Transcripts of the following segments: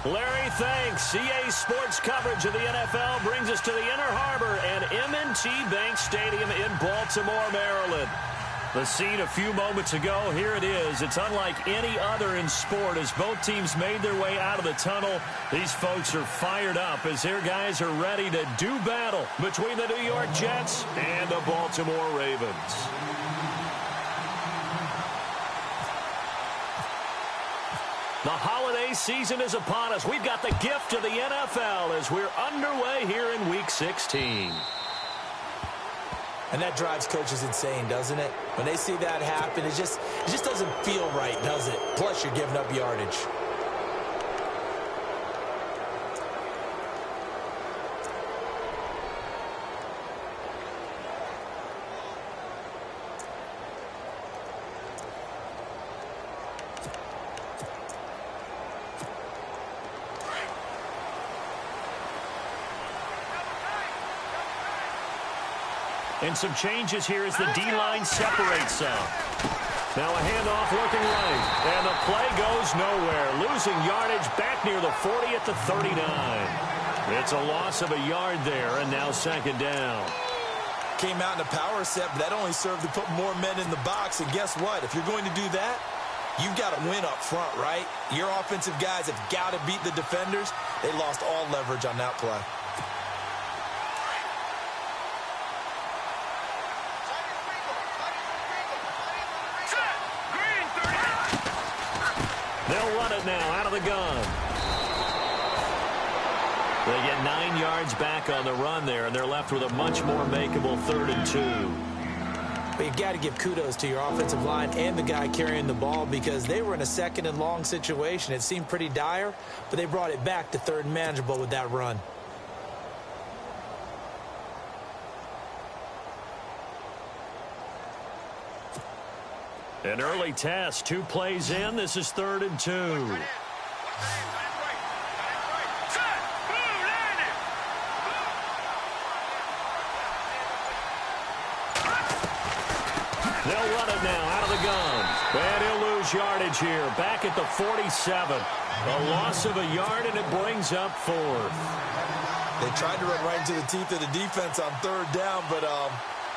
Larry, thanks. CA Sports coverage of the NFL brings us to the Inner Harbor and M&T Bank Stadium in Baltimore, Maryland. The scene a few moments ago, here it is. It's unlike any other in sport as both teams made their way out of the tunnel. These folks are fired up as their guys are ready to do battle between the New York Jets and the Baltimore Ravens. The holiday season is upon us. We've got the gift of the NFL as we're underway here in Week 16. And that drives coaches insane, doesn't it? When they see that happen, it just doesn't feel right, does it? Plus, you're giving up yardage. And some changes here as the D-line separates some. Now a handoff looking right. And the play goes nowhere. Losing yardage back near the 40 at the 39. It's a loss of a yard there, and now second down. Came out in a power set, but that only served to put more men in the box. And guess what? If you're going to do that, you've got to win up front, right? Your offensive guys have got to beat the defenders. They lost all leverage on that play. They'll run it now out of the gun. They get 9 yards back on the run there, and they're left with a much more makeable 3rd and 2. But you've got to give kudos to your offensive line and the guy carrying the ball because they were in a 2nd and long situation. It seemed pretty dire, but they brought it back to 3rd and manageable with that run. An early test, 2 plays in. This is 3rd and 2. They'll run it now out of the gun. And he'll lose yardage here. Back at the 47. A loss of a yard, and it brings up 4th. They tried to run right into the teeth of the defense on 3rd down, but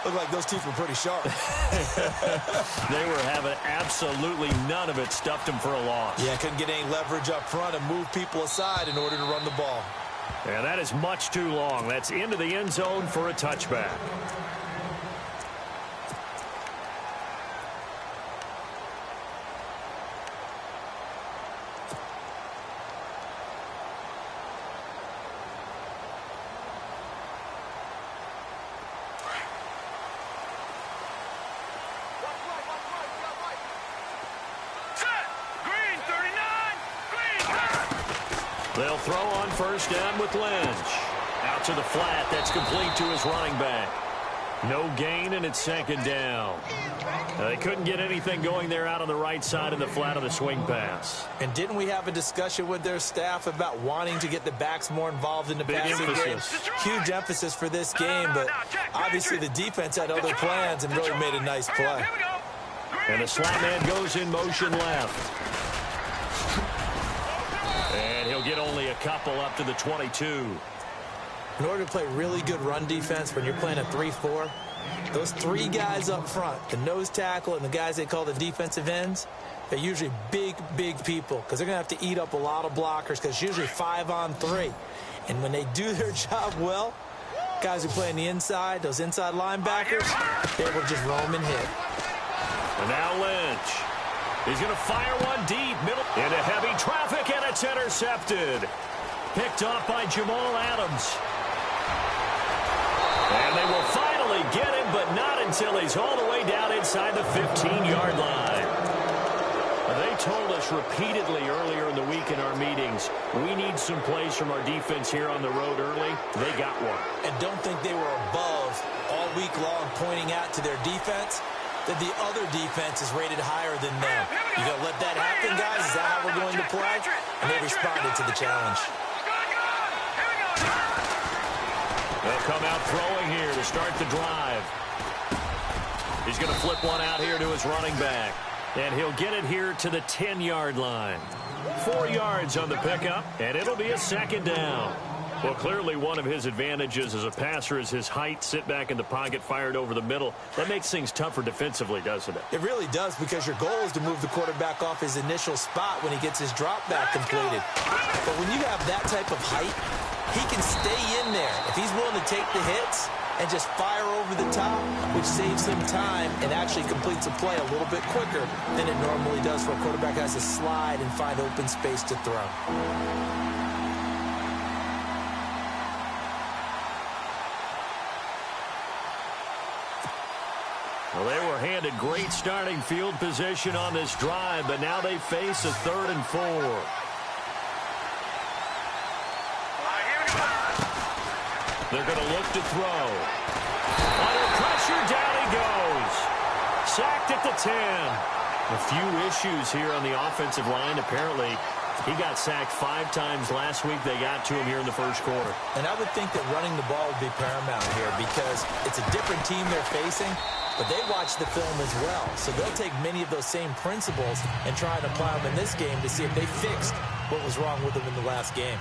looked like those teeth were pretty sharp. They were having absolutely none of it. Stuffed them for a loss. Yeah, couldn't get any leverage up front and move people aside in order to run the ball. And that is much too long. That's into the end zone for a touchback. They'll throw on 1st down with Lynch. Out to the flat. That's complete to his running back. No gain, and it's 2nd down. They couldn't get anything going there out on the right side of the flat of the swing pass. And didn't we have a discussion with their staff about wanting to get the backs more involved in the passing game? Huge emphasis for this game, but obviously the defense had other plans and really made a nice play. And the slot man goes in motion left. And he'll get only a couple up to the 22. In order to play really good run defense when you're playing a 3-4, those 3 guys up front, the nose tackle and the guys they call the defensive ends, they're usually big, big people because they're going to have to eat up a lot of blockers because it's usually 5 on 3. And when they do their job well, guys who play on the inside, those inside linebackers, they will just roam and hit. And now Lynch. He's going to fire one deep, middle, into heavy traffic, and it's intercepted. Picked off by Jamal Adams. And they will finally get him, but not until he's all the way down inside the 15-yard line. They told us repeatedly earlier in the week in our meetings, we need some plays from our defense here on the road early. They got one. And don't think they were above all week long pointing out to their defense that the other defense is rated higher than them. You going to let that happen, guys? Is that how we're going to play? And they responded to the challenge. They'll come out throwing here to start the drive. He's going to flip one out here to his running back. And he'll get it here to the 10-yard line. 4 yards on the pickup, and it'll be a second down. Well, clearly one of his advantages as a passer is his height. Sit back in the pocket, fired over the middle. That makes things tougher defensively, doesn't it? It really does, because your goal is to move the quarterback off his initial spot when he gets his drop back completed. But when you have that type of height, he can stay in there if he's willing to take the hits and just fire over the top, which saves him time and actually completes a play a little bit quicker than it normally does for a quarterback who has to slide and find open space to throw. Well, they were handed great starting field position on this drive, but now they face a 3rd and 4. They're going to look to throw. Under pressure, down he goes. Sacked at the 10. A few issues here on the offensive line. Apparently, he got sacked 5 times last week. They got to him here in the first quarter. And I would think that running the ball would be paramount here, because it's a different team they're facing, but they watch the film as well. So they'll take many of those same principles and try and apply them in this game to see if they fixed what was wrong with them in the last game.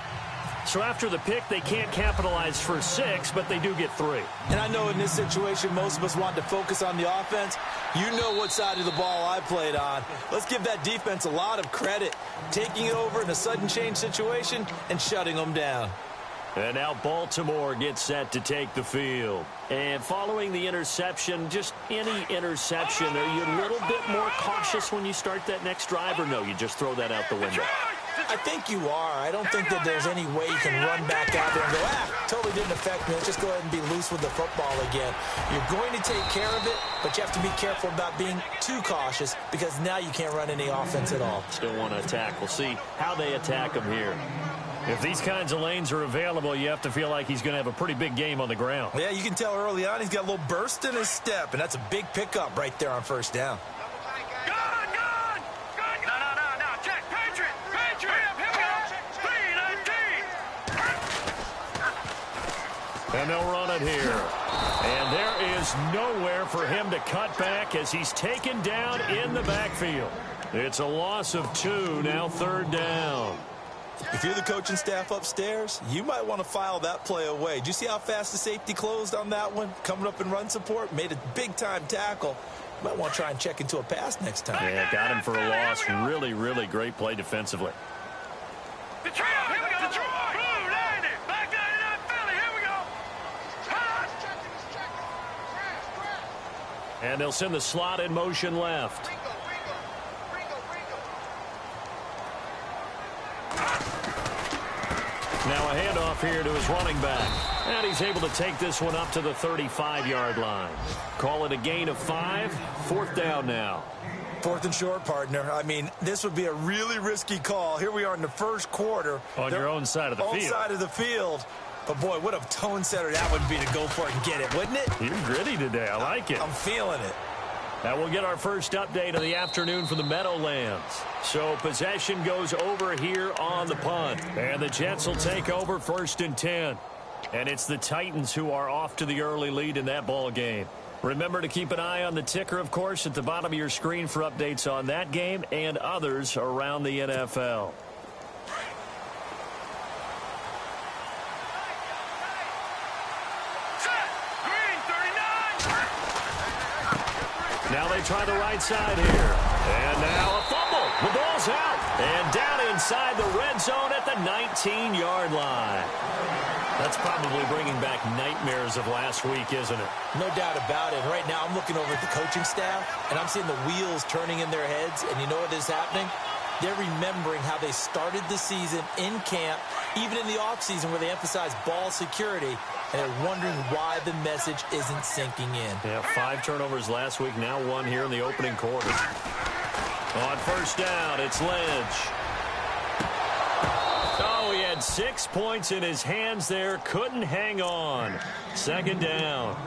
So after the pick, they can't capitalize for 6, but they do get 3. And I know in this situation, most of us want to focus on the offense. You know what side of the ball I played on. Let's give that defense a lot of credit, taking it over in a sudden change situation and shutting them down. And now Baltimore gets set to take the field. And following the interception, just any interception, are you a little bit more cautious when you start that next drive, or no, you just throw that out the window? I think you are. I don't think that there's any way you can run back out there and go, totally didn't affect me. Let's just go ahead and be loose with the football again. You're going to take care of it, but you have to be careful about being too cautious, because now you can't run any offense at all. Still want to attack. We'll see how they attack him here. If these kinds of lanes are available, you have to feel like he's going to have a pretty big game on the ground. Yeah, you can tell early on he's got a little burst in his step, and that's a big pickup right there on first down. And they'll run it here. And there is nowhere for him to cut back as he's taken down in the backfield. It's a loss of 2, now 3rd down. If you're the coaching staff upstairs, you might want to file that play away. Do you see how fast the safety closed on that one? Coming up in run support, made a big-time tackle. You might want to try and check into a pass next time. Yeah, got him for a loss. Really, really great play defensively. Detroit, here we go. Detroit. Blue, 90. Back 99, Philly. Here we go. And they'll send the slot in motion left. Now a handoff here to his running back. And he's able to take this one up to the 35-yard line. Call it a gain of 5. 4th down now. 4th and short, partner. I mean, this would be a really risky call. Here we are in the first quarter. On your own side of the field. Own side of the field. But, boy, what a tone setter that would be to go for it and get it, wouldn't it? You're gritty today. I like it. I'm feeling it. Now we'll get our first update of the afternoon from the Meadowlands. So possession goes over here on the punt. And the Jets will take over 1st and 10. And it's the Titans who are off to the early lead in that ball game. Remember to keep an eye on the ticker, of course, at the bottom of your screen for updates on that game and others around the NFL. Now they try the right side here. And now a fumble. The ball's out. And down inside the red zone at the 19-yard line. That's probably bringing back nightmares of last week, isn't it? No doubt about it. Right now I'm looking over at the coaching staff, and I'm seeing the wheels turning in their heads. And you know what is happening? They're remembering how they started the season in camp, even in the offseason where they emphasized ball security, and they're wondering why the message isn't sinking in. Yeah, 5 turnovers last week, now 1 here in the opening quarter. On first down, it's Lynch. Oh, he had 6 points in his hands there, couldn't hang on. 2nd down.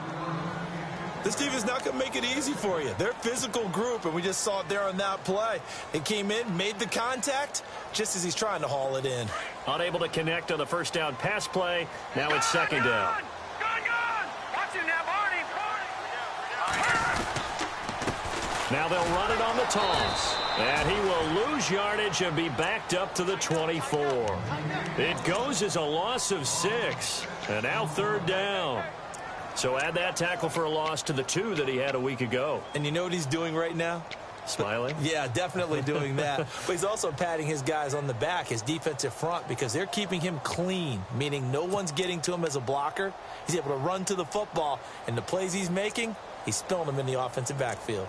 This team is not going to make it easy for you. They're a physical group, and we just saw it there on that play. They came in, made the contact, just as he's trying to haul it in. Unable to connect on the first down pass play. Now it's 2nd down. Watch him now, Barney. Now they'll run it on the toss. And he will lose yardage and be backed up to the 24. It goes as a loss of 6. And now third down. So add that tackle for a loss to the 2 that he had a week ago. And you know what he's doing right now? Smiling? Yeah, definitely doing that. But he's also patting his guys on the back, his defensive front, because they're keeping him clean, meaning no one's getting to him as a blocker. He's able to run to the football, and the plays he's making, he's spilling them in the offensive backfield.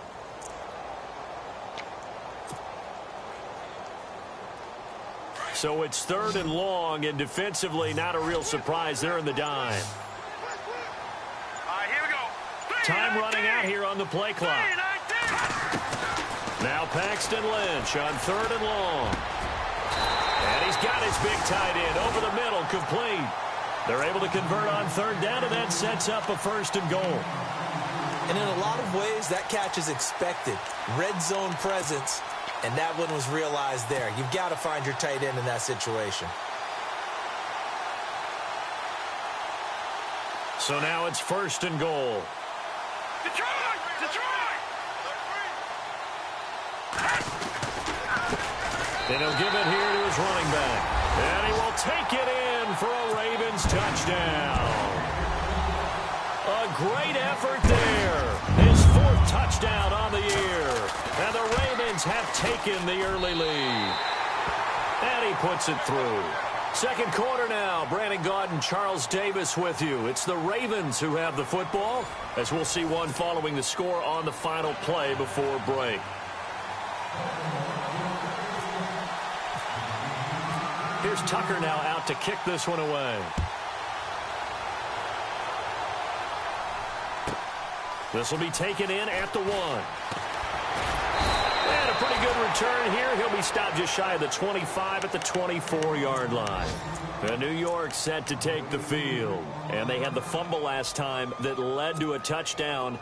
So it's third and long, and defensively not a real surprise. They're in the dime. All right, here we go. Time running out here on the play clock. Now Paxton Lynch on third and long. And he's got his big tight end over the middle, complete. They're able to convert on third down, and that sets up a first and goal. And in a lot of ways, that catch is expected. Red zone presence. And that one was realized there. You've got to find your tight end in that situation. So now it's first and goal. Detroit! Detroit! And he'll give it here to his running back. And he will take it in for a Ravens touchdown. A great effort there. His 4th touchdown on the year. And the Ravens have taken the early lead. And he puts it through. Second quarter now. Brandon Gaudin and Charles Davis with you. It's the Ravens who have the football, as we'll see one following the score on the final play before break. Here's Tucker now out to kick this one away. This will be taken in at the 1. And a pretty good return here. He'll be stopped just shy of the 25 at the 24-yard line. And New York set to take the field. And they had the fumble last time that led to a touchdown.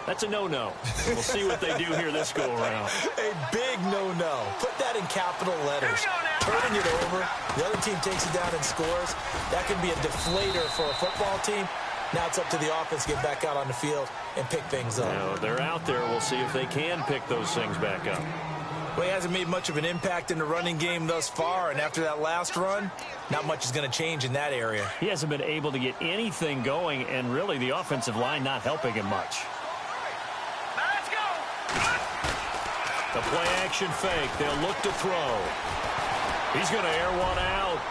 That's a no-no. We'll see what they do here this go-around. A big no-no. Put that in capital letters. Turning it over. The other team takes it down and scores. That can be a deflator for a football team. Now it's up to the offense to get back out on the field and pick things up. Now, they're out there. We'll see if they can pick those things back up. Well, he hasn't made much of an impact in the running game thus far, and after that last run, not much is going to change in that area. He hasn't been able to get anything going, and really the offensive line not helping him much. Let's go! The play action fake. They'll look to throw. He's going to air one out.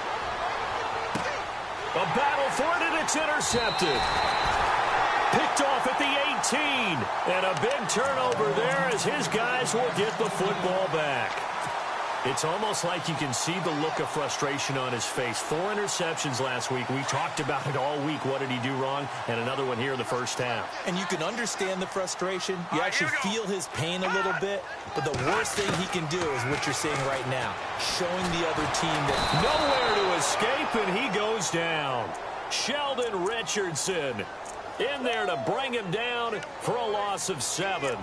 A battle for it, and it's intercepted. Picked off at the 18. And a big turnover there as his guys will get the football back. It's almost like you can see the look of frustration on his face. 4 interceptions last week. We talked about it all week. What did he do wrong? And another one here in the first half. And you can understand the frustration. You actually feel his pain a little bit. But the worst thing he can do is what you're seeing right now. Showing the other team that nowhere to escape, and he goes down. Sheldon Richardson in there to bring him down for a loss of 7.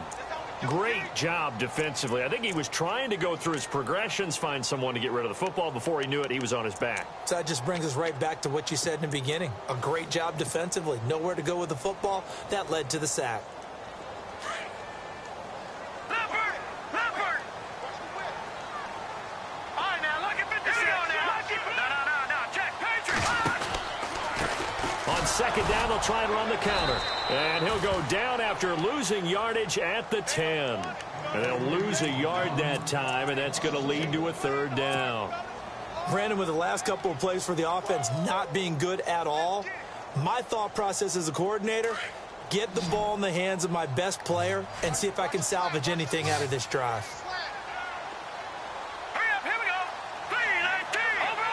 Great job defensively. I think he was trying to go through his progressions, find someone to get rid of the football. Before he knew it, he was on his back. So that just brings us right back to what you said in the beginning. A great job defensively. Nowhere to go with the football. That led to the sack. Leopard! Leopard! All right, now, look at 56. No. Check. Patriot! On second down, they'll try and run the counter. And he'll go down after losing yardage at the 10. And they'll lose a yard that time, and that's going to lead to a third down. Brandon, with the last couple of plays for the offense not being good at all, my thought process as a coordinator, get the ball in the hands of my best player and see if I can salvage anything out of this drive. Hurry up, here we go. 3-19. Over.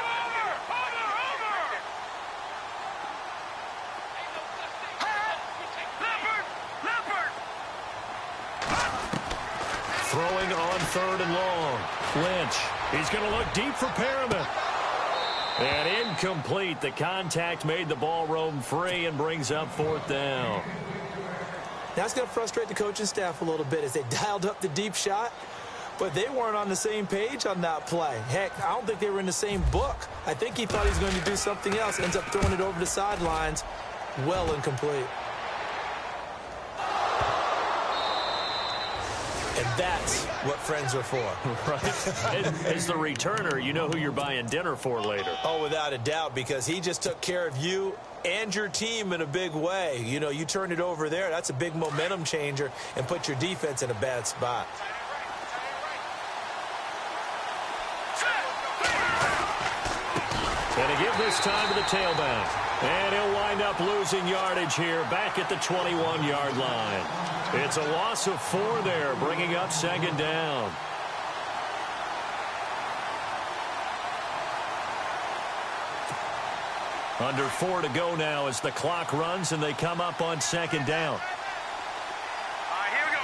Leopard. Throwing on third and long. Lynch. He's going to look deep for Perriman. And incomplete. The contact made the ball roam free and brings up fourth down. That's going to frustrate the coaching staff a little bit as they dialed up the deep shot, but they weren't on the same page on that play. Heck, I don't think they were in the same book. I think he thought he was going to do something else. Ends up throwing it over the sidelines. Well incomplete. And that's what friends are for. Right. As the returner, you know who you're buying dinner for later. Oh, without a doubt, because he just took care of you and your team in a big way. You know, you turn it over there, that's a big momentum changer and put your defense in a bad spot. And to give this time to the tailback. And he'll wind up losing yardage here back at the 21-yard line. It's a loss of 4 there, bringing up second down. Under 4 to go now as the clock runs and they come up on second down. Here we go.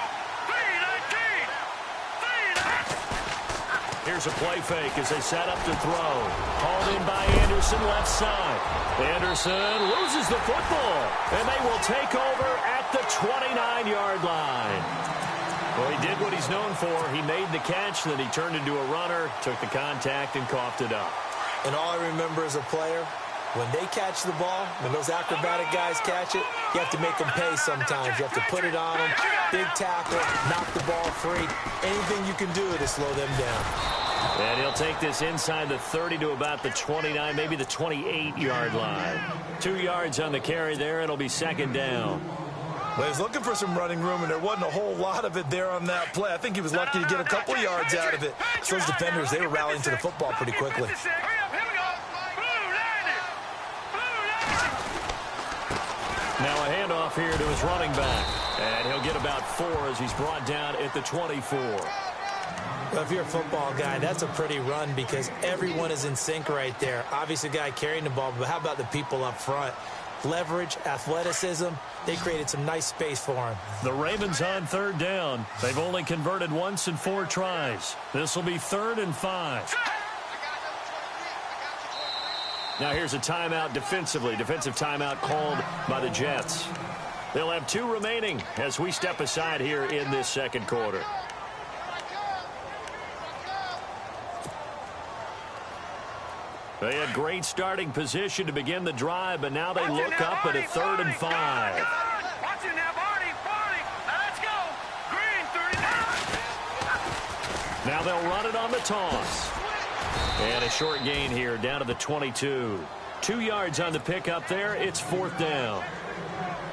3-19. Here's a play fake as they set up to throw. Called in by Anderson, left side. Anderson loses the football, and they will take over at the 29-yard line. Well, he did what he's known for. He made the catch, then he turned into a runner, took the contact, and coughed it up. And all I remember as a player, when they catch the ball, when those acrobatic guys catch it, you have to make them pay sometimes. You have to put it on them, big tackle, knock the ball free. Anything you can do to slow them down. And he'll take this inside the 30 to about the 29, maybe the 28-yard line. 2 yards on the carry there. It'll be second down. Well, he was looking for some running room, and there wasn't a whole lot of it there on that play. I think he was lucky to get a couple of yards out of it. So those defenders, they were rallying to the football pretty quickly. Now a handoff here to his running back. And he'll get about 4 as he's brought down at the 24. Well, if you're a football guy, that's a pretty run because everyone is in sync right there. Obviously, the guy carrying the ball, but how about the people up front? Leverage, athleticism, they created some nice space for him. The Ravens on third down. They've only converted once in 4 tries. This will be 3rd and 5. Now here's a timeout defensively. Defensive timeout called by the Jets. They'll have 2 remaining as we step aside here in this second quarter. They had great starting position to begin the drive, but now they look up at a 3rd and 5. Watch it now, Barney. Now let's go. Green, 39. Now they'll run it on the toss. And a short gain here down to the 22. 2 yards on the pickup there. It's 4th down.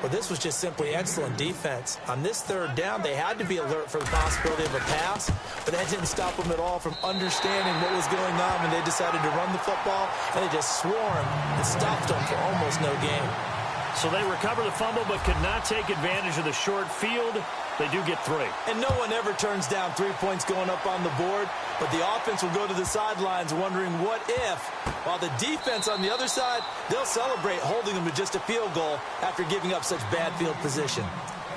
Well, this was just simply excellent defense. On this 3rd down, they had to be alert for the possibility of a pass, but that didn't stop them at all from understanding what was going on when they decided to run the football, and they just swarmed and stopped them for almost no gain. So they recover the fumble but could not take advantage of the short field. They do get 3. And no one ever turns down 3 points going up on the board, but the offense will go to the sidelines wondering what if, while the defense on the other side, they'll celebrate holding them to just a field goal after giving up such bad field position.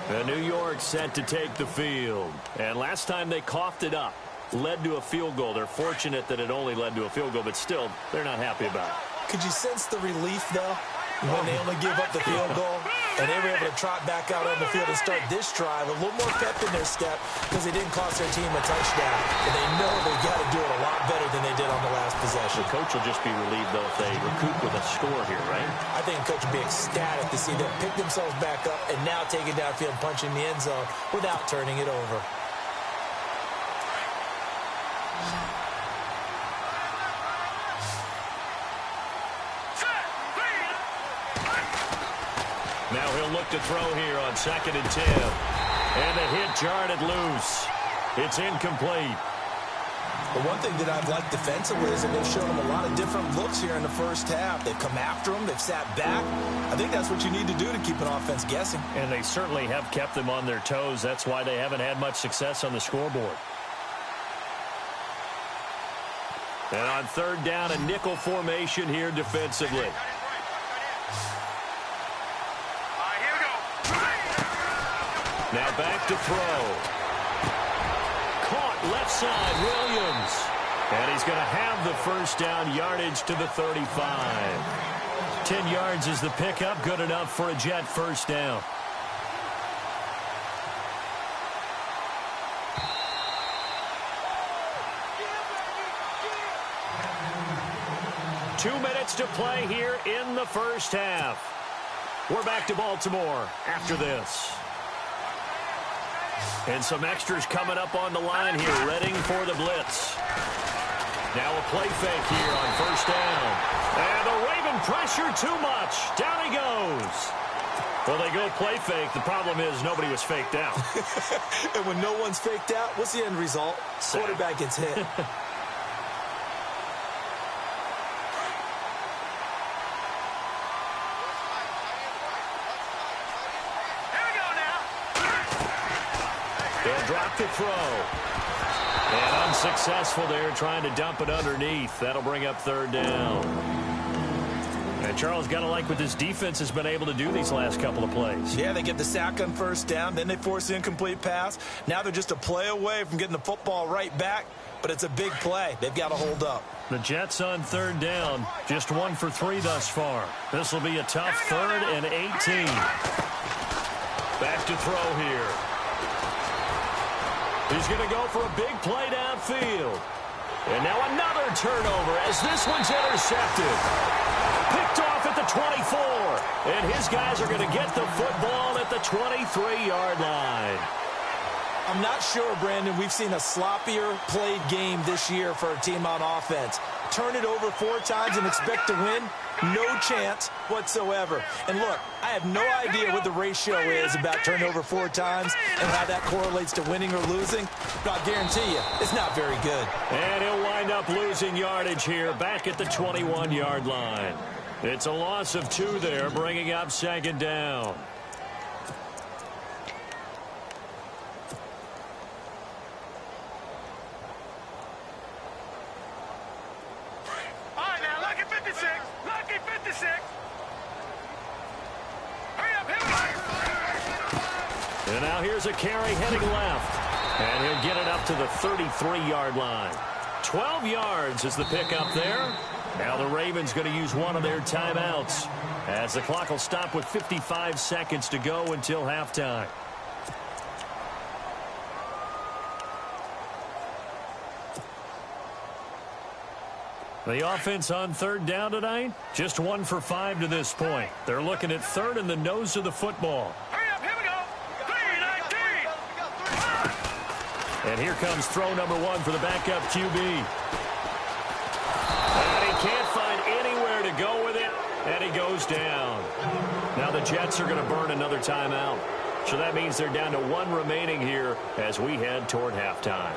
And New York set to take the field. And last time they coughed it up, led to a field goal. They're fortunate that it only led to a field goal, but still, they're not happy about it. Could you sense the relief, though? When they only give up the field goal, and they were able to trot back out on the field and start this drive, a little more pep in their step because they didn't cost their team a touchdown. But they know they've got to do it a lot better than they did on the last possession. The coach will just be relieved, though, if they recoup with a score here, right? I think the coach will be ecstatic to see them pick themselves back up and now take it downfield, punching the end zone without turning it over. Now he'll look to throw here on 2nd and 10. And the hit jarred it loose. It's incomplete. But one thing that I've liked defensively is that they've shown them a lot of different looks here in the first half. They've come after them. They've sat back. I think that's what you need to do to keep an offense guessing. And they certainly have kept them on their toes. That's why they haven't had much success on the scoreboard. And on 3rd down, a nickel formation here defensively. Now back to throw. Caught left side, Williams. And he's going to have the first down, yardage to the 35. 10 yards is the pickup, good enough for a Jet first down. Two minutes to play here in the first half. We're back to Baltimore after this. And some extras coming up on the line here, readying for the blitz. Now a play fake here on first down. And the Raven pressure too much. Down he goes. Well, they go play fake. The problem is nobody was faked out. And when no one's faked out, what's the end result? Quarterback gets hit. They'll drop the throw. And unsuccessful there, trying to dump it underneath. That'll bring up third down. And Charles, got to like what this defense has been able to do these last couple of plays. Yeah, they get the sack on first down, then they force the incomplete pass. Now they're just a play away from getting the football right back, but it's a big play. They've got to hold up. The Jets on third down, just 1 for 3 thus far. This will be a tough 3rd and 18. Back to throw here. He's going to go for a big play downfield. And now another turnover as this one's intercepted. Picked off at the 24. And his guys are going to get the football at the 23-yard line. I'm not sure, Brandon, we've seen a sloppier played game this year for a team on offense. Turn it over 4 times and expect to win? No chance whatsoever. And look, I have no idea what the ratio is about turnover 4 times and how that correlates to winning or losing. But I'll guarantee you, it's not very good. And he'll wind up losing yardage here back at the 21-yard line. It's a loss of 2 there, bringing up second down. And now here's a carry heading left. And he'll get it up to the 33-yard line. 12 yards is the pickup there. Now the Ravens going to use one of their timeouts, as the clock will stop with 55 seconds to go until halftime. The offense on third down tonight, just 1 for 5 to this point. They're looking at third and the nose of the football. And here comes throw number 1 for the backup QB. And he can't find anywhere to go with it, and he goes down. Now the Jets are going to burn another timeout. So that means they're down to 1 remaining here as we head toward halftime.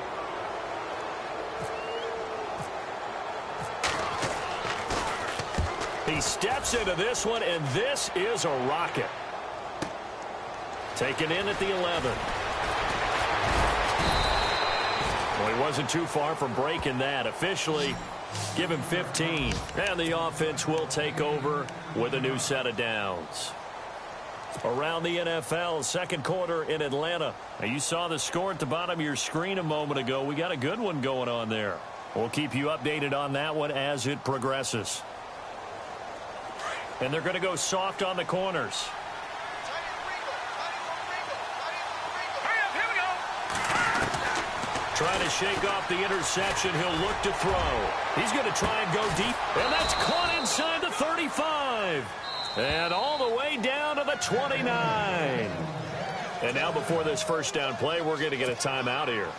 He steps into this one, and this is a rocket. Taken in at the 11. Well, he wasn't too far from breaking that. Officially, give him 15. And the offense will take over with a new set of downs. Around the NFL, second quarter in Atlanta. Now, you saw the score at the bottom of your screen a moment ago. We got a good one going on there. We'll keep you updated on that one as it progresses. And they're going to go soft on the corners. Trying to shake off the interception. He'll look to throw. He's going to try and go deep. And that's caught inside the 35. And all the way down to the 29. And now before this first down play, we're going to get a timeout here,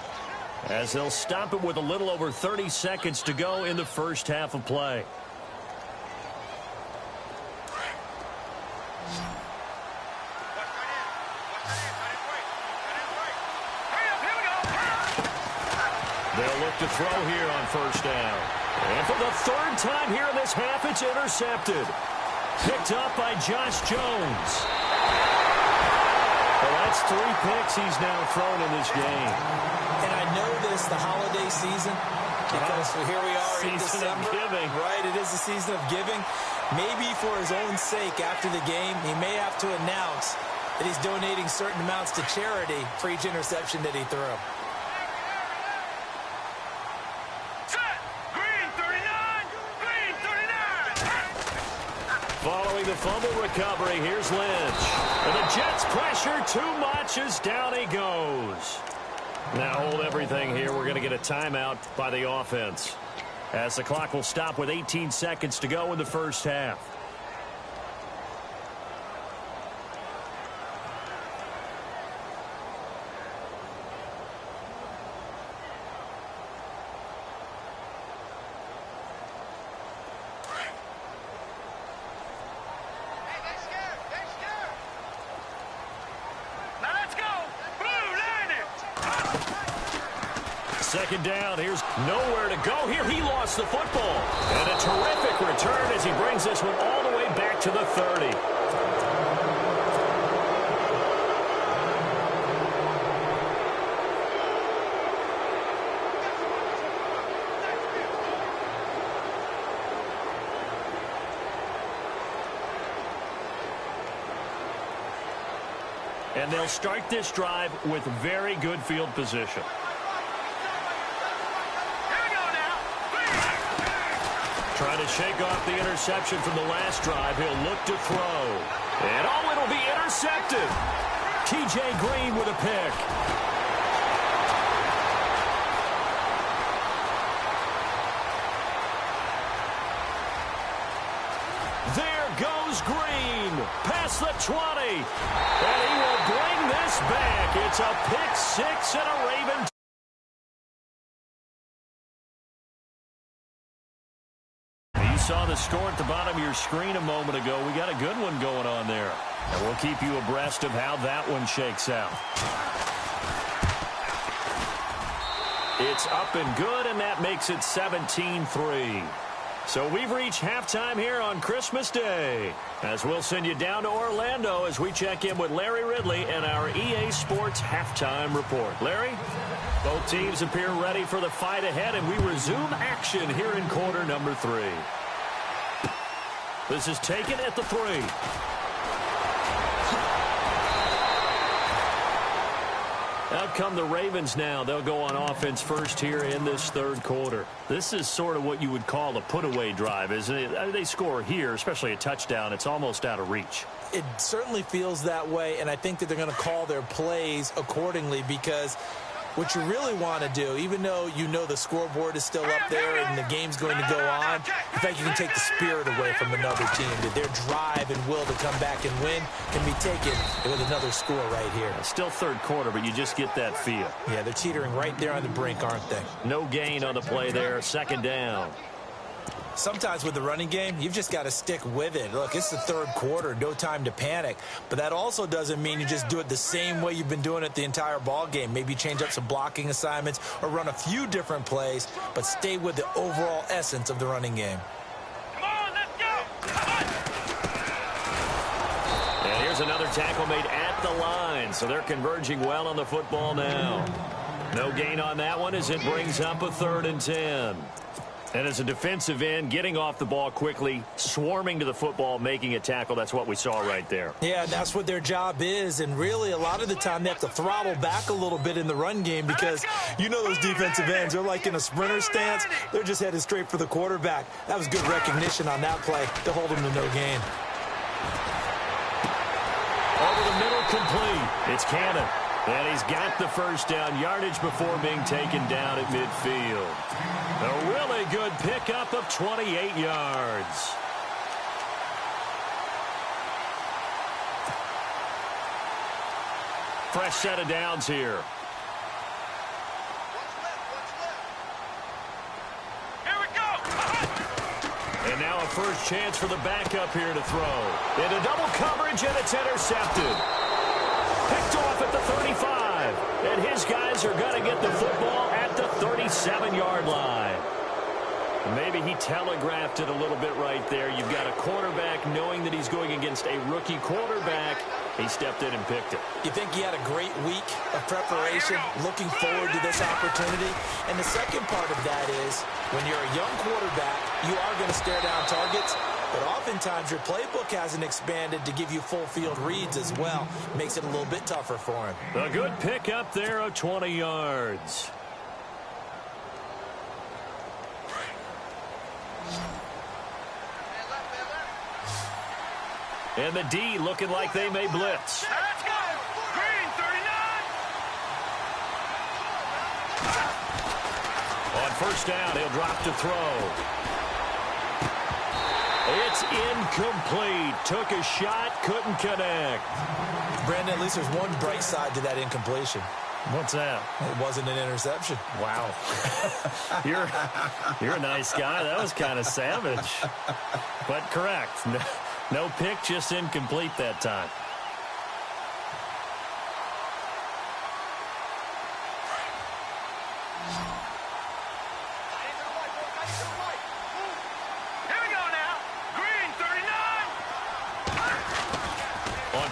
as they'll stop it with a little over 30 seconds to go in the first half of play. They'll look to throw here on first down. And for the 3rd time here in this half, it's intercepted. Picked up by Josh Jones. Well, that's 3 picks he's now thrown in this game. And I know this, the holiday season, because here we are in December. Season of giving. Right, it is the season of giving. Maybe for his own sake after the game, he may have to announce that he's donating certain amounts to charity for each interception that he threw. Following the fumble recovery, here's Lynch. And the Jets pressure too much as down he goes. Now hold everything here. We're going to get a timeout by the offense, as the clock will stop with 18 seconds to go in the first half. second down. Here's nowhere to go. Here he lost the football. And a terrific return as he brings this one all the way back to the 30. And they'll start this drive with very good field position. Trying to shake off the interception from the last drive. He'll look to throw. And oh, it'll be intercepted. T.J. Green with a pick. There goes Green. Past the 20. And he will bring this back. It's a pick six and a Raven. You saw the score at the bottom of your screen a moment ago. We got a good one going on there. And we'll keep you abreast of how that one shakes out. It's up and good, and that makes it 17-3. So we've reached halftime here on Christmas Day, as we'll send you down to Orlando as we check in with Larry Ridley and our EA Sports Halftime Report. Larry, both teams appear ready for the fight ahead, and we resume action here in quarter number 3. This is taken at the 3. Out come the Ravens now. They'll go on offense first here in this third quarter. This is sort of what you would call a put-away drive, isn't it? They score here, especially a touchdown. It's almost out of reach. It certainly feels that way, and I think that they're going to call their plays accordingly, because what you really want to do, even though you know the scoreboard is still up there and the game's going to go on, in fact, you can take the spirit away from another team. That their drive and will to come back and win can be taken with another score right here. Still third quarter, but you just get that feel. Yeah, they're teetering right there on the brink, aren't they? No gain on the play there. Second down. Sometimes with the running game, you've just got to stick with it. Look, it's the third quarter, no time to panic. But that also doesn't mean you just do it the same way you've been doing it the entire ball game. Maybe change up some blocking assignments or run a few different plays, but stay with the overall essence of the running game. Come on, let's go! Come on. And here's another tackle made at the line, so they're converging well on the football now. No gain on that one as it brings up a 3rd and 10. And as a defensive end, getting off the ball quickly, swarming to the football, making a tackle, that's what we saw right there. Yeah, that's what their job is, and really a lot of the time they have to throttle back a little bit in the run game, because you know those defensive ends, they're like in a sprinter stance. They're just headed straight for the quarterback. That was good recognition on that play to hold them to no gain. Over the middle, complete. It's Cannon. And he's got the first down yardage before being taken down at midfield. A really good pickup of 28 yards. Fresh set of downs here. Here we go! And now a first chance for the backup here to throw. Into double coverage, and it's intercepted. Picked off at the 35. And his guys are going to get the football at the 37-yard line. Maybe he telegraphed it a little bit right there. You've got a quarterback knowing that he's going against a rookie quarterback. He stepped in and picked it. You think he had a great week of preparation, looking forward to this opportunity? And the second part of that is, when you're a young quarterback, you are going to stare down targets, but oftentimes your playbook hasn't expanded to give you full field reads as well. Makes it a little bit tougher for him. A good pickup there of 20 yards. And the D looking like they may blitz. Let's go! Green, 39! On first down, he'll drop to throw. It's incomplete. Took a shot, couldn't connect. Brandon, at least there's one bright side to that incompletion. What's that? It wasn't an interception. Wow. You're a nice guy. That was kind of savage. But correct. No pick, just incomplete that time.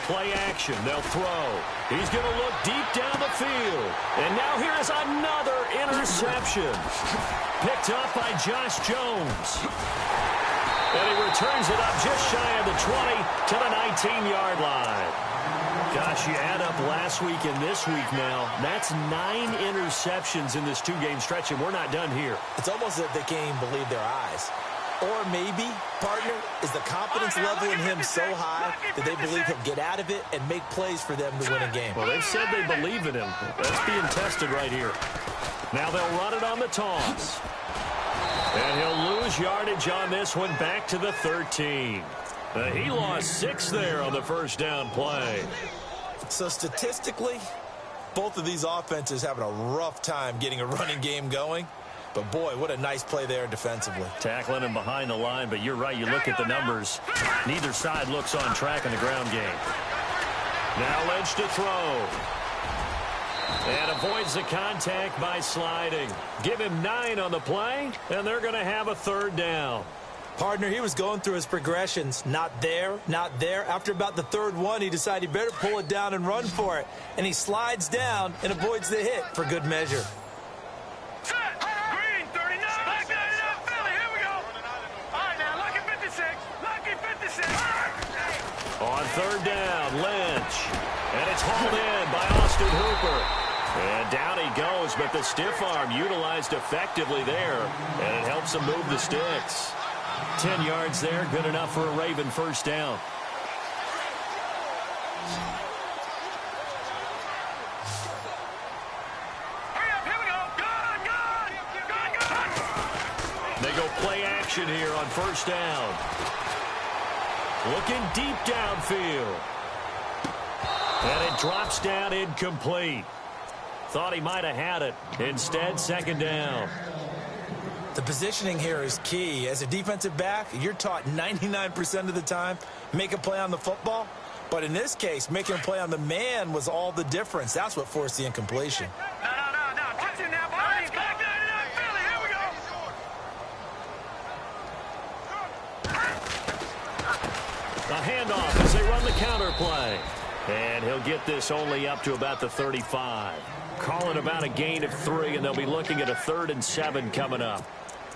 play action. They'll throw. He's going to look deep down the field. And now here is another interception. Picked up by Josh Jones. And he returns it up just shy of the 20 to the 19-yard line. Gosh, you add up last week and this week now. That's 9 interceptions in this 2-game stretch, and we're not done here. It's almost as if they can't even believe their eyes. Or maybe, partner, is the confidence level in him so high that they believe he'll get out of it and make plays for them to win a game. Well, they've said they believe in him. That's being tested right here. Now they'll run it on the toss. And he'll lose yardage on this one back to the 13. He lost 6 there on the first down play. So statistically, both of these offenses having a rough time getting a running game going. But, boy, what a nice play there defensively. Tackling him behind the line, but you're right. You look at the numbers. Neither side looks on track in the ground game. Now Lynch to throw. And avoids the contact by sliding. Give him 9 on the play, and they're going to have a 3rd down. Partner, he was going through his progressions. Not there, not there. After about the 3rd one, he decided he better pull it down and run for it. And he slides down and avoids the hit for good measure. On 3rd down, Lynch. And it's hauled in by Austin Hooper. And down he goes, but the stiff arm utilized effectively there. And it helps him move the sticks. 10 yards there, good enough for a Raven 1st down. They go play action here on 1st down. Looking deep downfield. And it drops down incomplete. Thought he might have had it. Instead, 2nd down. The positioning here is key. As a defensive back, you're taught 99% of the time, make a play on the football. But in this case, making a play on the man was all the difference. That's what forced the incompletion. No. Touch him now, boys. Back there in that Philly. Here we go. A handoff as they run the counter play. And he'll get this only up to about the 35. Calling about a gain of 3, and they'll be looking at a 3rd and 7 coming up.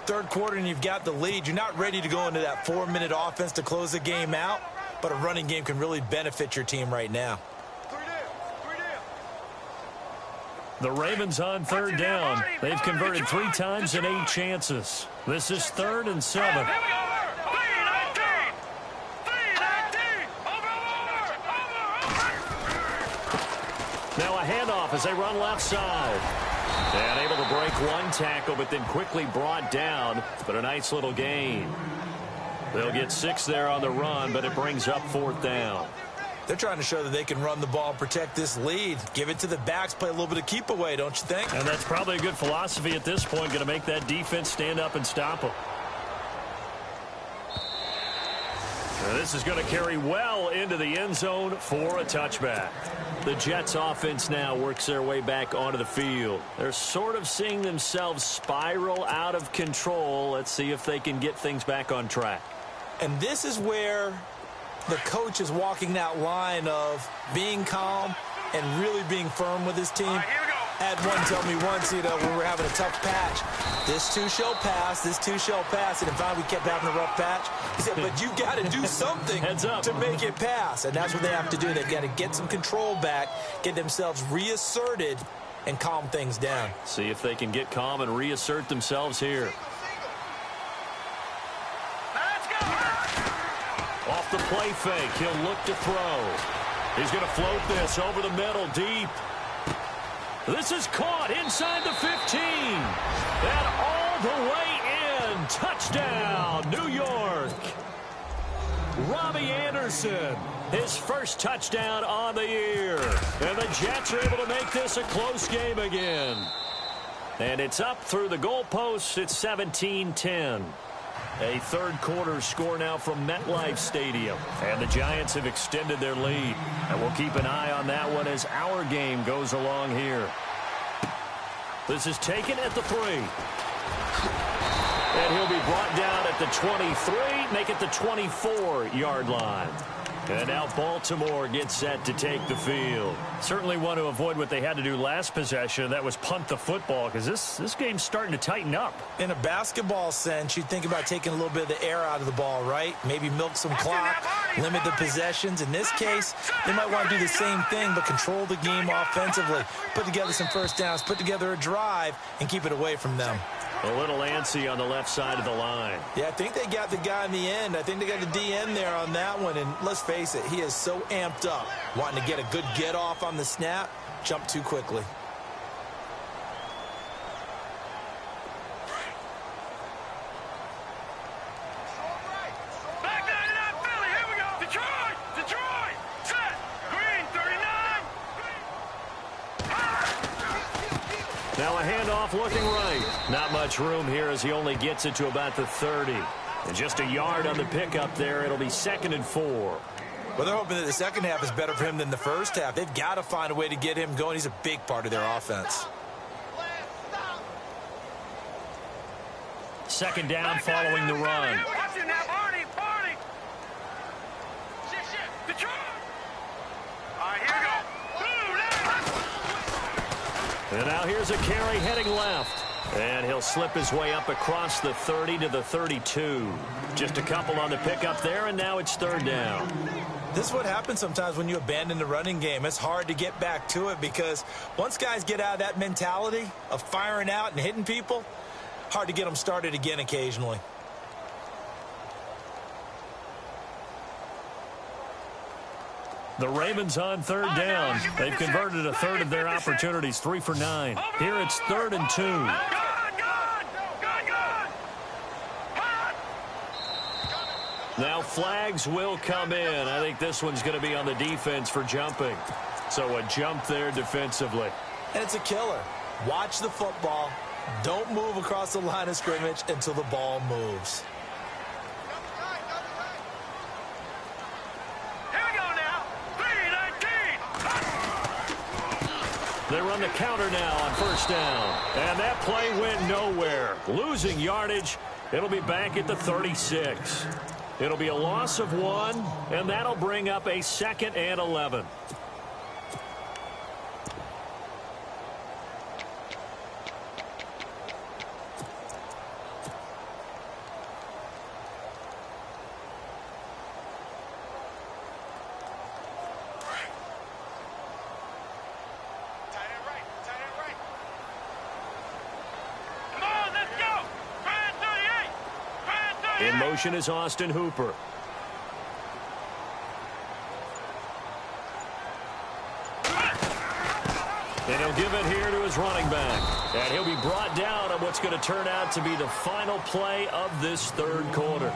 3rd quarter and you've got the lead. You're not ready to go into that 4-minute offense to close the game out, but a running game can really benefit your team right now. The Ravens on 3rd down. They've converted 3 times in 8 chances. This is 3rd and 7. Now a handoff as they run left side. And able to break 1 tackle, but then quickly brought down. But a nice little gain. They'll get 6 there on the run, but it brings up 4th down. They're trying to show that they can run the ball and protect this lead. Give it to the backs, play a little bit of keep away, don't you think? And that's probably a good philosophy at this point, going to make that defense stand up and stop them. And this is going to carry well into the end zone for a touchback. The Jets offense now works their way back onto the field. They're sort of seeing themselves spiral out of control. Let's see if they can get things back on track. And this is where the coach is walking that line of being calm and really being firm with his team. All right, here we go. Had one tell me once, when we were having a tough patch, this too shall pass, this too shall pass. And in fact, we kept having a rough patch. He said, but you've got to do something to make it pass. And that's what they have to do. They've got to get some control back, get themselves reasserted, and calm things down. See if they can get calm and reassert themselves here. Let's go. Off the play fake, he'll look to throw. He's going to float this over the middle, deep. This is caught inside the 15. And all the way in. Touchdown, New York. Robbie Anderson, his first touchdown on the year. And the Jets are able to make this a close game again. And it's up through the goalposts. It's 17-10. A 3rd quarter score now from MetLife Stadium. And the Giants have extended their lead. And we'll keep an eye on that one as our game goes along here. This is taken at the 3. And he'll be brought down at the 23, make it the 24-yard line. And now Baltimore gets set to take the field. Certainly want to avoid what they had to do last possession. That was punt the football, because this game's starting to tighten up. In a basketball sense, you think about taking a little bit of the air out of the ball, right? Maybe milk some clock, limit the possessions. In this case, they might want to do the same thing, but control the game offensively. Put together some first downs, put together a drive, and keep it away from them. A little antsy on the left side of the line. Yeah, I think they got the guy in the end. I think they got the DN there on that one. And let's face it, he is so amped up, wanting to get a good get off on the snap, jump too quickly. Back 99 Philly, here we go. Detroit, set. Green 39. Now a handoff looking right. Not much room here as he only gets it to about the 30. And just a yard on the pickup there. It'll be 2nd and 4. Well, they're hoping that the second half is better for him than the first half. They've got to find a way to get him going. He's a big part of their offense. 2nd down following the run. Barney. Detroit. All right, here we go. And now here's a carry heading left. And he'll slip his way up across the 30 to the 32. Just a couple on the pickup there, and now it's 3rd down. This is what happens sometimes when you abandon the running game. It's hard to get back to it because once guys get out of that mentality of firing out and hitting people, hard to get them started again occasionally. The Ravens on 3rd down. They've converted a third of their opportunities, 3 for 9. Here it's 3rd and 2. Now flags will come in. I think this one's going to be on the defense for jumping. So a jump there defensively. And it's a killer. Watch the football. Don't move across the line of scrimmage until the ball moves. They run the counter now on 1st down. And that play went nowhere. Losing yardage. It'll be back at the 36. It'll be a loss of 1, and that'll bring up a 2nd and 11. In motion is Austin Hooper. And he'll give it here to his running back. And he'll be brought down on what's going to turn out to be the final play of this 3rd quarter.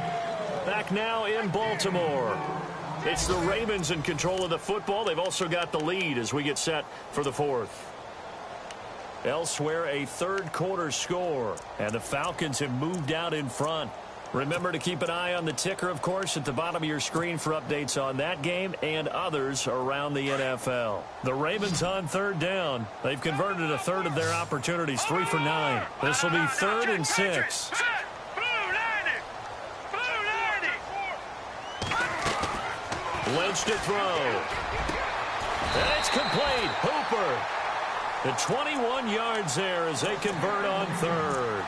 Back now in Baltimore. It's the Ravens in control of the football. They've also got the lead as we get set for the 4th. Elsewhere, a 3rd quarter score. And the Falcons have moved out in front. Remember to keep an eye on the ticker, of course, at the bottom of your screen for updates on that game and others around the NFL. The Ravens on 3rd down. They've converted a third of their opportunities, 3 for 9. This will be 3rd and 6. Lynch to throw. And it's complete. Hooper. The 21 yards there as they convert on 3rd.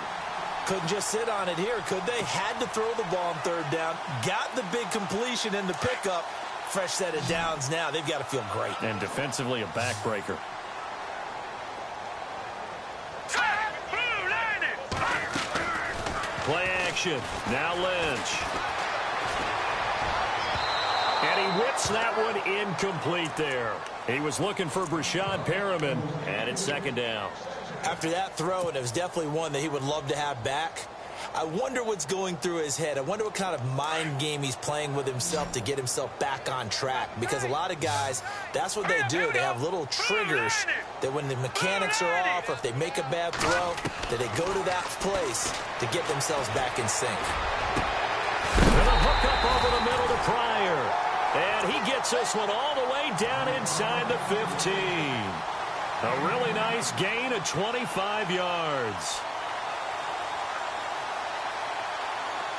Couldn't just sit on it here, could they? Had to throw the ball on 3rd down. Got the big completion in the pickup. Fresh set of downs now. They've got to feel great. And defensively, a backbreaker. Play action. Now Lynch. And he whips that one incomplete there. He was looking for Brashad Perriman, and it's 2nd down. After that throw, and it was definitely one that he would love to have back, I wonder what's going through his head. I wonder what kind of mind game he's playing with himself to get himself back on track. Because a lot of guys, that's what they do. They have little triggers that when the mechanics are off or if they make a bad throw, that they go to that place to get themselves back in sync. And a hook up over the middle to Pryor. And he gets this one all the way down inside the 15. A really nice gain of 25 yards.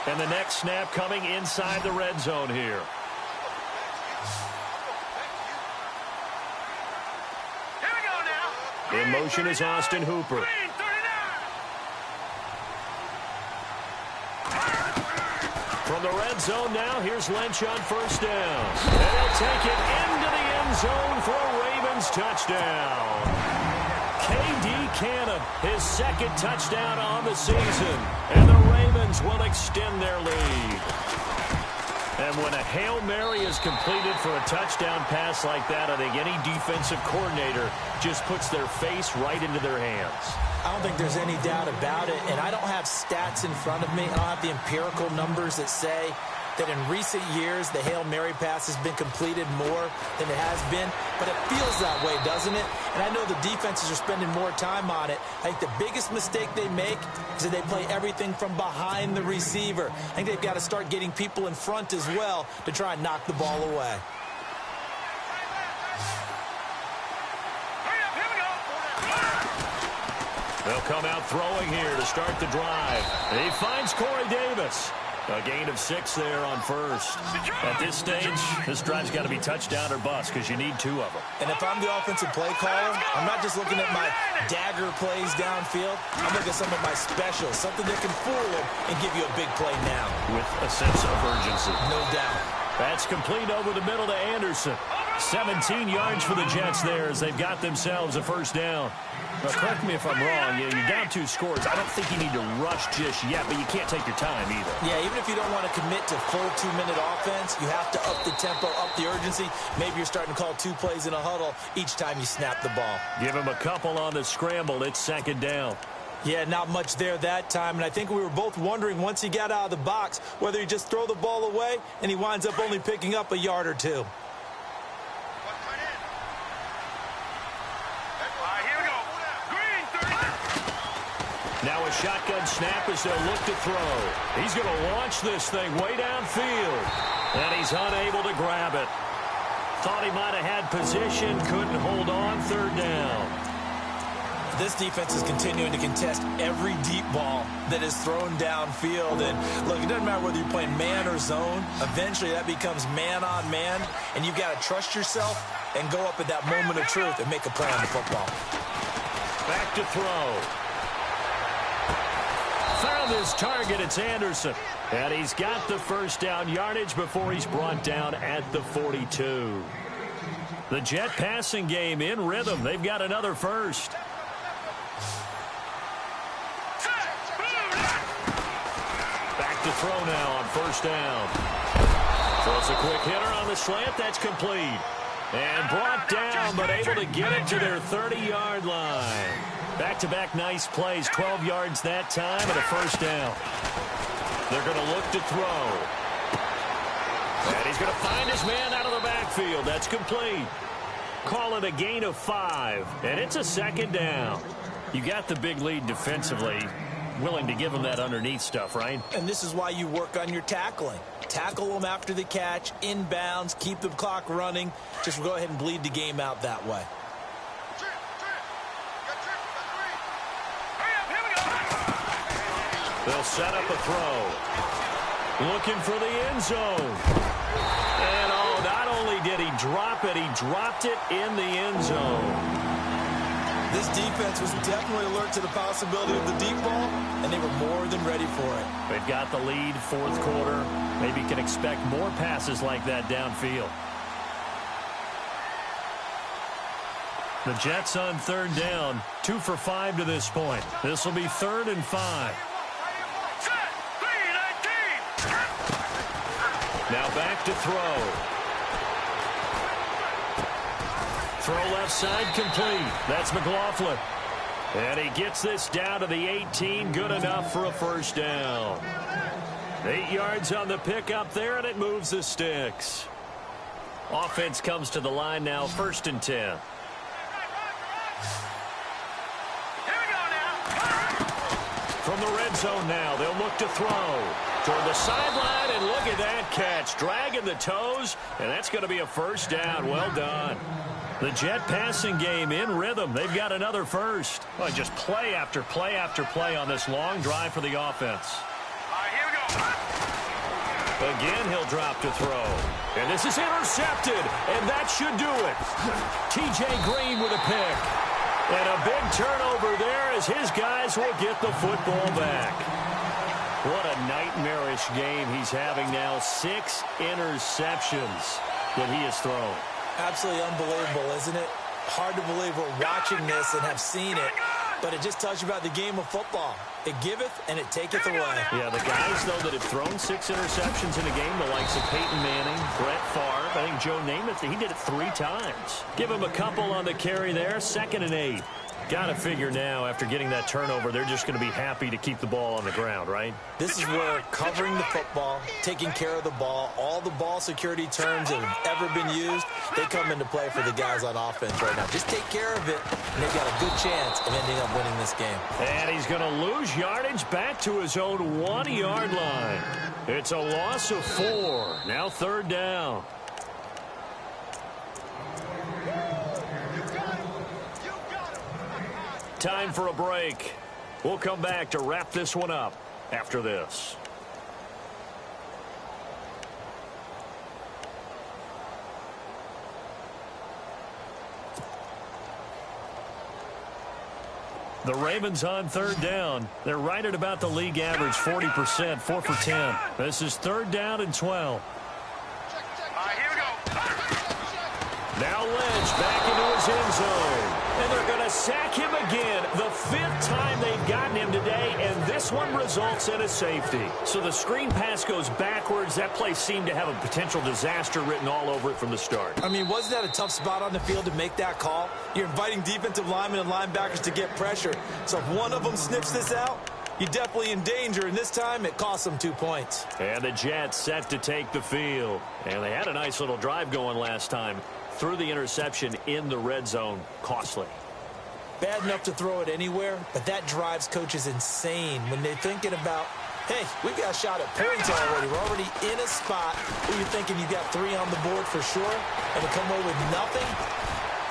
And the next snap coming inside the red zone here. Here we go now. In motion is Austin Hooper. Green 39. From the red zone now, here's Lynch on first down. And he'll take it into the end zone for a Ravens touchdown. K.D. Cannon, his second touchdown on the season. And the Ravens will extend their lead. And when a Hail Mary is completed for a touchdown pass like that, I think any defensive coordinator just puts their face right into their hands. I don't think there's any doubt about it, and I don't have stats in front of me. I don't have the empirical numbers that say that in recent years the Hail Mary pass has been completed more than it has been, but it feels that way, doesn't it? And I know the defenses are spending more time on it. I think the biggest mistake they make is that they play everything from behind the receiver. I think they've got to start getting people in front as well to try and knock the ball away. They'll come out throwing here to start the drive. He finds Corey Davis. A gain of 6 there on first. At this stage, this drive's got to be touchdown or bust because you need 2 of them. And if I'm the offensive play caller, I'm not just looking at my dagger plays downfield. I'm looking at some of my specials, something that can fool them and give you a big play now. With a sense of urgency. No doubt. That's complete over the middle to Anderson. 17 yards for the Jets there as they've got themselves a first down. Now, correct me if I'm wrong. You're down 2 scores. I don't think you need to rush just yet, but you can't take your time either. Yeah, even if you don't want to commit to full 2-minute offense, you have to up the tempo, up the urgency. Maybe you're starting to call 2 plays in a huddle each time you snap the ball. Give him a couple on the scramble. It's second down. Yeah, not much there that time, and I think we were both wondering once he got out of the box whether he just throw the ball away and he winds up only picking up a yard or 2. Now a shotgun snap as they'll look to throw. He's going to launch this thing way downfield. And he's unable to grab it. Thought he might have had position, couldn't hold on, third down. This defense is continuing to contest every deep ball that is thrown downfield. And look, it doesn't matter whether you're playing man or zone. Eventually that becomes man on man. And you've got to trust yourself and go up at that moment of truth and make a play on the football. Back to throw. Found his target, it's Anderson. And he's got the first down yardage before he's brought down at the 42. The Jet passing game in rhythm. They've got another first. Back to throw now on first down. Throws a quick hitter on the slant. That's complete. And brought down, but able to get it to their 30-yard line. Back-to-back nice plays, 12 yards that time, and a first down. They're going to look to throw. And he's going to find his man out of the backfield. That's complete. Call it a gain of 5, and it's a second down. You got the big lead defensively. Willing to give him that underneath stuff, right? And this is why you work on your tackling. Tackle them after the catch, inbounds, keep the clock running. Just go ahead and bleed the game out that way. They'll set up a throw. Looking for the end zone. And, oh, not only did he drop it, he dropped it in the end zone. This defense was definitely alert to the possibility of the deep ball, and they were more than ready for it. They've got the lead, fourth quarter. Maybe you can expect more passes like that downfield. The Jets on third down, 2 for 5 to this point. This will be 3rd and 5. Now back to throw. Throw left side complete. That's McLaughlin. And he gets this down to the 18. Good enough for a first down. 8 yards on the pickup there, and it moves the sticks. Offense comes to the line now, 1st and 10. From the red zone now, they'll look to throw. Toward the sideline, and look at that catch. Dragging the toes, and that's going to be a first down. Well done. The Jet passing game in rhythm. They've got another first. Well, just play after play after play on this long drive for the offense. All right, here we go. Again, he'll drop to throw. And this is intercepted, and that should do it. T.J. Green with a pick. And a big turnover there as his guys will get the football back. What a nightmarish game he's having now. 6 interceptions that he has thrown. Absolutely unbelievable, isn't it? Hard to believe we're watching this and have seen it, but it just tells you about the game of football. It giveth and it taketh away. Yeah, the guys, though, that have thrown 6 interceptions in a game, the likes of Peyton Manning, Brett Favre, I think Joe Namath, he did it 3 times. Give him a couple on the carry there, 2nd and 8. Got to figure now, after getting that turnover, they're just going to be happy to keep the ball on the ground, right? This is where covering the football, taking care of the ball, all the ball security terms that have ever been used, they come into play for the guys on offense right now. Just take care of it, and they've got a good chance of ending up winning this game. And he's going to lose yardage back to his own 1-yard line. It's a loss of 4. Now 3rd down. Time for a break. We'll come back to wrap this one up after this. The Ravens on 3rd down. They're right at about the league average, 40%, 4 for 10. This is 3rd down and 12. Here we go. Now Lynch back into his end zone. And they're going to sack him again. The 5th time they've gotten him today, and this one results in a safety. So the screen pass goes backwards. That play seemed to have a potential disaster written all over it from the start. I mean, wasn't that a tough spot on the field to make that call? You're inviting defensive linemen and linebackers to get pressure. So if one of them snips this out, you're definitely in danger, and this time it costs them 2 points. And the Jets set to take the field. And they had a nice little drive going last time. Threw the interception in the red zone. Costly. Bad enough to throw it anywhere, but that drives coaches insane when they're thinking about, hey, we've got a shot at points already. We're already in a spot where you're thinking you've got 3 on the board for sure, and to come away with nothing,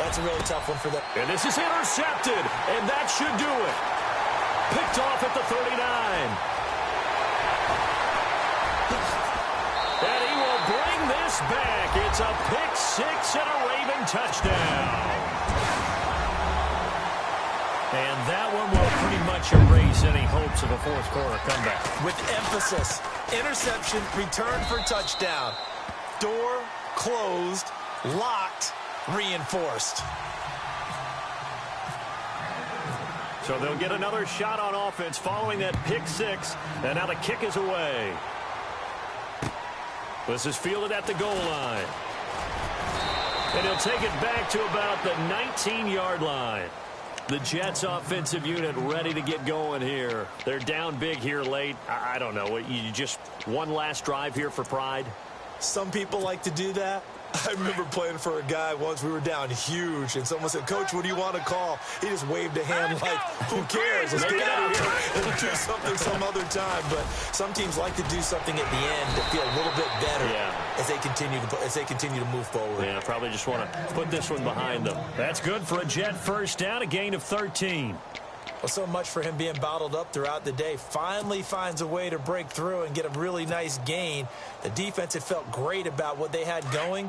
that's a really tough one for them. And this is intercepted, and that should do it. Picked off at the 39. And he will bring this back. It's a pick 6 and a Raven touchdown. And that one will pretty much erase any hopes of a 4th quarter comeback. With emphasis, interception, return for touchdown. Door closed, locked, reinforced. So they'll get another shot on offense following that pick 6. And now the kick is away. This is fielded at the goal line. And he'll take it back to about the 19-yard line. The Jets offensive unit ready to get going here. They're down big here late. I don't know. You just one last drive here for pride? Some people like to do that. I remember playing for a guy once. We were down huge, and someone said, Coach, what do you want to call? He just waved a hand like, who cares? Let's get out of here and do something some other time. But some teams like to do something at the end to feel a little bit better as they continue to move forward. Yeah, probably just want to put this one behind them. That's good for a Jet first down, a gain of 13. Well, so much for him being bottled up throughout the day. Finally finds a way to break through and get a really nice gain. The defense had felt great about what they had going.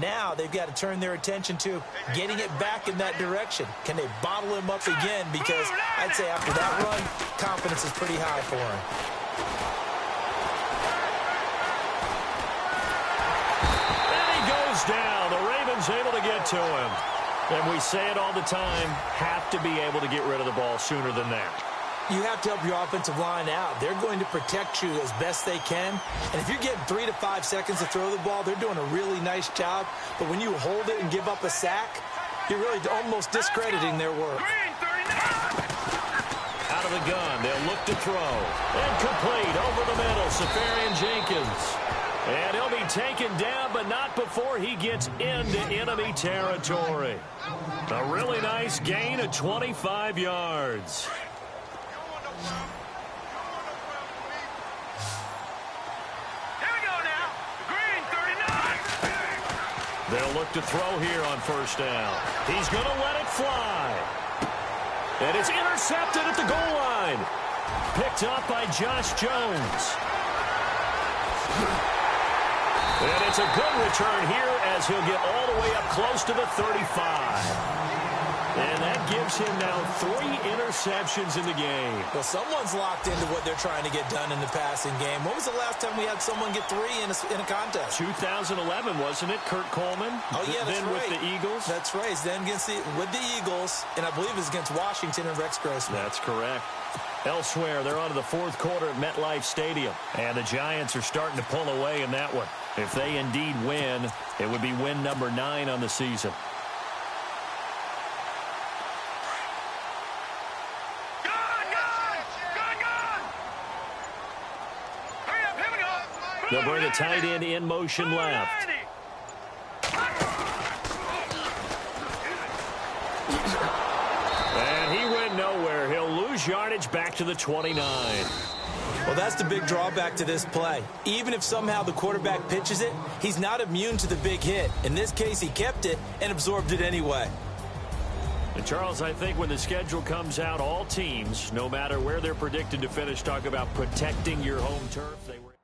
Now they've got to turn their attention to getting it back in that direction. Can they bottle him up again? Because I'd say after that run, confidence is pretty high for him. And he goes down. The Ravens able to get to him. And we say it all the time, have to be able to get rid of the ball sooner than that. You have to help your offensive line out. They're going to protect you as best they can. And if you're getting 3 to 5 seconds to throw the ball, they're doing a really nice job. But when you hold it and give up a sack, you're really almost discrediting their work. Out of the gun, they'll look to throw. And complete over the middle, Safarian Jenkins. And he'll be taken down, but not before he gets into enemy territory. A really nice gain of 25 yards. Here we go now. Green 39. They'll look to throw here on first down. He's going to let it fly. And it's intercepted at the goal line. Picked up by Josh Jones. And It's a good return here as he'll get all the way up close to the 35. And that gives him now 3 interceptions in the game. Well, someone's locked into what they're trying to get done in the passing game. When was the last time we had someone get 3 in a contest? 2011, wasn't it? Kurt Coleman? Oh, yeah, that's then right. with the Eagles? That's right. Then with the Eagles, and I believe it's against Washington and Rex Grossman. That's correct. Elsewhere, they're on to the fourth quarter at MetLife Stadium. And the Giants are starting to pull away in that one. If they indeed win, it would be win number 9 on the season. They'll bring a tight end in motion left. And he went nowhere. He'll lose yardage back to the 29. Well, that's the big drawback to this play. Even if somehow the quarterback pitches it, he's not immune to the big hit. In this case, he kept it and absorbed it anyway. And Charles, I think when the schedule comes out, all teams, no matter where they're predicted to finish, talk about protecting your home turf. They were